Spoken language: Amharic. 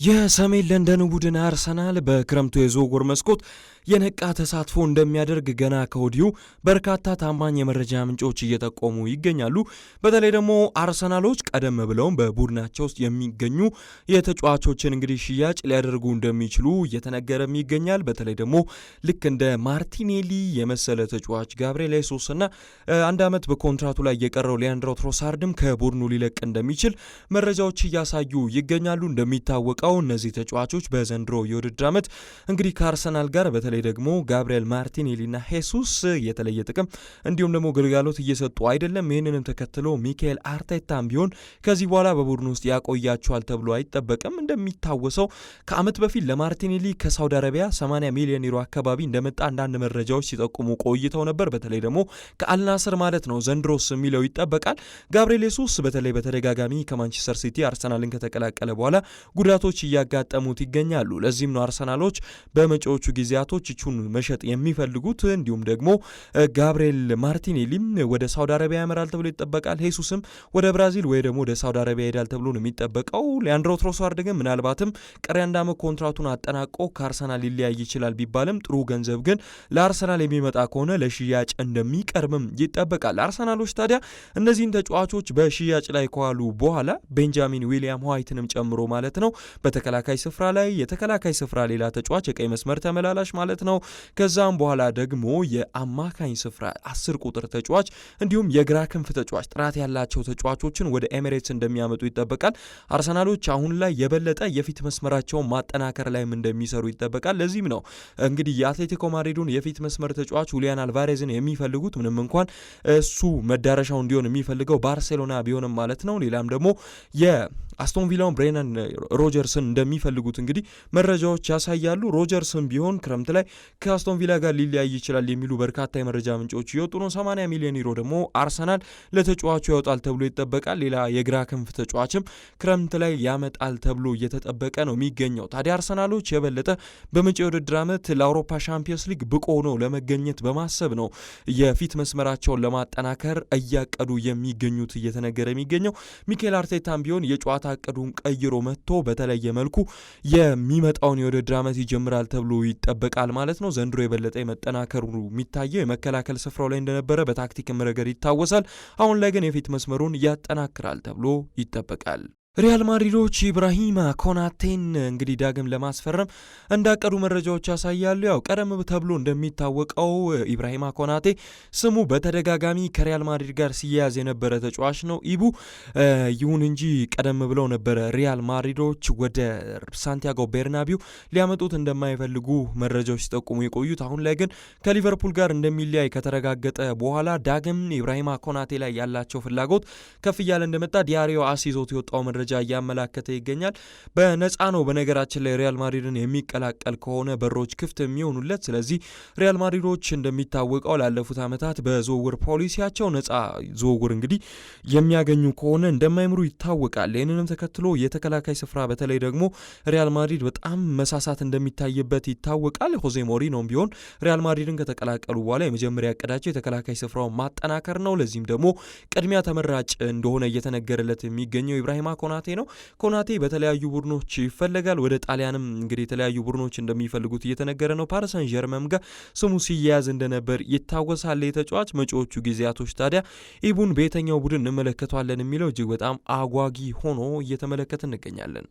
የሰሜን ለንደን ቡድን አርሰናል በክረምቱ የዝውውር መስኮት የነቃ ተሳትፎ እንደሚያደርግ ገና ከወዲሁ በርካታ ታማኝ የመረጃ ምንጮች እየጠቆሙ ይገኛሉ። በተለይ ደግሞ አርሰናሎች ቀደም ብለውም በቡድናቸው ውስጥ የሚገኙ የተጫዋቾችን እንግዲህ ሽያጭ ሊያደርጉ እንደሚችሉ እየተነገረም ይገኛል። በተለይ ደግሞ ልክ እንደ ማርቲኔሊ የመሰለ ተጫዋች ጋብሪኤል ጄሱስ እና አንድ ዓመት በኮንትራቱ ላይ የቀረው ሊያንድሮ ትሮሳርድም ከቡድኑ ሊለቅ እንደሚችል መረጃዎች እያሳዩ ይገኛሉ። እንደሚታወቀው እነዚህ ተጫዋቾች በዘንድሮ የውድድር ዓመት እንግዲህ ከአርሰናል ጋር በተለይ ደግሞ ጋብሪኤል ማርቲኔሊና ጄሱስ የተለየ ጥቅም እንዲሁም ደግሞ ግልጋሎት እየሰጡ አይደለም። ይህንንም ተከትሎ ሚካኤል አርቴታም ቢሆን ከዚህ በኋላ በቡድኑ ውስጥ ያቆያቸዋል ተብሎ አይጠበቅም። እንደሚታወሰው ከዓመት በፊት ለማርቲኔሊ ከሳውዲ አረቢያ 80 ሚሊዮን ዩሮ አካባቢ እንደመጣ አንዳንድ መረጃዎች ሲጠቁሙ ቆይተው ነበር። በተለይ ደግሞ ከአልናስር ማለት ነው ዘንድሮስ የሚለው ይጠበቃል። ጋብሪኤል ጄሱስ በተለይ በተደጋጋሚ ከማንቸስተር ሲቲ አርሰናልን ከተቀላቀለ በኋላ ጉዳቶች እያጋጠሙት ይገኛሉ። ለዚህም ነው አርሰናሎች በመጪዎቹ ጊዜያቶች እቹን መሸጥ የሚፈልጉት። እንዲሁም ደግሞ ጋብሪኤል ማርቲኔሊም ወደ ሳውዲ አረቢያ ያመራል ተብሎ ይጠበቃል። ጄሱስም ወደ ብራዚል ወይ ደግሞ ወደ ሳውዲ አረቢያ ይሄዳል ተብሎ ነው የሚጠበቀው። ሊያንድሮ ትሮሳርድ ግን ምናልባትም ቀሪ አንድ ዓመት ኮንትራቱን አጠናቆ ከአርሰናል ሊለያይ ይችላል ቢባልም ጥሩ ገንዘብ ግን ለአርሰናል የሚመጣ ከሆነ ለሽያጭ እንደሚቀርብም ይጠበቃል። አርሰናሎች ታዲያ እነዚህን ተጫዋቾች በሽያጭ ላይ ከዋሉ በኋላ ቤንጃሚን ዊሊያም ዋይትንም ጨምሮ ማለት ነው በተከላካይ ስፍራ ላይ የተከላካይ ስፍራ ሌላ ተጫዋች የቀይ መስመር ተመላላሽ ማለት ነው። ከዛም በኋላ ደግሞ የአማካኝ ስፍራ 10 ቁጥር ተጫዋች እንዲሁም የግራ ክንፍ ተጫዋች ጥራት ያላቸው ተጫዋቾችን ወደ ኤሚሬትስ እንደሚያመጡ ይጠበቃል። አርሰናሎች አሁን ላይ የበለጠ የፊት መስመራቸውን ማጠናከር ላይም እንደሚሰሩ ይጠበቃል። ለዚህም ነው እንግዲህ የአትሌቲኮ ማድሪዱን የፊት መስመር ተጫዋች ሁሊያን አልቫሬዝን የሚፈልጉት ምንም እንኳን እሱ መዳረሻው እንዲሆን የሚፈልገው ባርሴሎና ቢሆንም ማለት ነው። ሌላም ደግሞ የአስቶን ቪላውን ብሬነን ሮጀርስን እንደሚፈልጉት እንግዲህ መረጃዎች ያሳያሉ። ሮጀርስን ቢሆን ክረምት ላይ ከአስቶን ቪላ ጋር ሊለያይ ይችላል የሚሉ በርካታ የመረጃ ምንጮች እየወጡ ነው። 80 ሚሊዮን ዩሮ ደግሞ አርሰናል ለተጫዋቹ ያወጣል ተብሎ ይጠበቃል። ሌላ የግራ ክንፍ ተጫዋችም ክረምት ላይ ያመጣል ተብሎ እየተጠበቀ ነው የሚገኘው። ታዲያ አርሰናሎች የበለጠ በመጪው የውድድር ዓመት ለአውሮፓ ሻምፒዮንስ ሊግ ብቁ ሆነው ለመገኘት በማሰብ ነው የፊት መስመራቸውን ለማጠናከር እያቀዱ የሚገኙት እየተነገረ የሚገኘው። ሚካኤል አርቴታም ቢሆን የጨዋታ እቅዱን ቀይሮ መጥቶ በተለየ መልኩ የሚመጣውን የውድድር ዓመት ይጀምራል ተብሎ ይጠበቃል ማለት ነው። ዘንድሮ የበለጠ የመጠናከሩ የሚታየው የመከላከል ስፍራው ላይ እንደነበረ በታክቲክም ረገድ ይታወሳል። አሁን ላይ ግን የፊት መስመሩን ያጠናክራል ተብሎ ይጠበቃል። ሪያል ማድሪዶች ኢብራሂማ ኮናቴን እንግዲህ ዳግም ለማስፈረም እንዳቀዱ መረጃዎች ያሳያሉ። ያው ቀደም ተብሎ እንደሚታወቀው ኢብራሂማ ኮናቴ ስሙ በተደጋጋሚ ከሪያል ማድሪድ ጋር ሲያያዝ የነበረ ተጫዋች ነው ኢቡ። ይሁን እንጂ ቀደም ብለው ነበረ ሪያል ማድሪዶች ወደ ሳንቲያጎ ቤርናቢው ሊያመጡት እንደማይፈልጉ መረጃዎች ሲጠቁሙ የቆዩት። አሁን ላይ ግን ከሊቨርፑል ጋር እንደሚለያይ ከተረጋገጠ በኋላ ዳግም ኢብራሂማ ኮናቴ ላይ ያላቸው ፍላጎት ከፍ እያለ እንደመጣ ዲያሪዮ አስ ይዞት የወጣው መረጃ እያመላከተ ይገኛል። በነፃ ነው በነገራችን ላይ ሪያል ማድሪድን የሚቀላቀል ከሆነ በሮች ክፍት የሚሆኑለት። ስለዚህ ሪያል ማድሪዶች እንደሚታወቀው ላለፉት ዓመታት በዝውውር ፖሊሲያቸው ነፃ ዝውውር እንግዲህ የሚያገኙ ከሆነ እንደማይምሩ ይታወቃል። ይህንንም ተከትሎ የተከላካይ ስፍራ በተለይ ደግሞ ሪያል ማድሪድ በጣም መሳሳት እንደሚታይበት ይታወቃል። ሆዜ ሞሪኖም ቢሆን ሪያል ማድሪድን ከተቀላቀሉ በኋላ የመጀመሪያ እቅዳቸው የተከላካይ ስፍራውን ማጠናከር ነው። ለዚህም ደግሞ ቅድሚያ ተመራጭ እንደሆነ እየተነገረለት የሚገኘው ኢብራሂማ ኮናቴ ነው። ኮናቴ በተለያዩ ቡድኖች ይፈለጋል። ወደ ጣሊያንም እንግዲህ የተለያዩ ቡድኖች እንደሚፈልጉት እየተነገረ ነው። ፓሪስ ሰን ዠርመን ጋር ስሙ ሲያያዝ እንደነበር ይታወሳል። የተጫዋች መጪዎቹ ጊዜያቶች ታዲያ ኢቡን በየትኛው ቡድን እንመለከቷለን የሚለው እጅግ በጣም አጓጊ ሆኖ እየተመለከት እንገኛለን።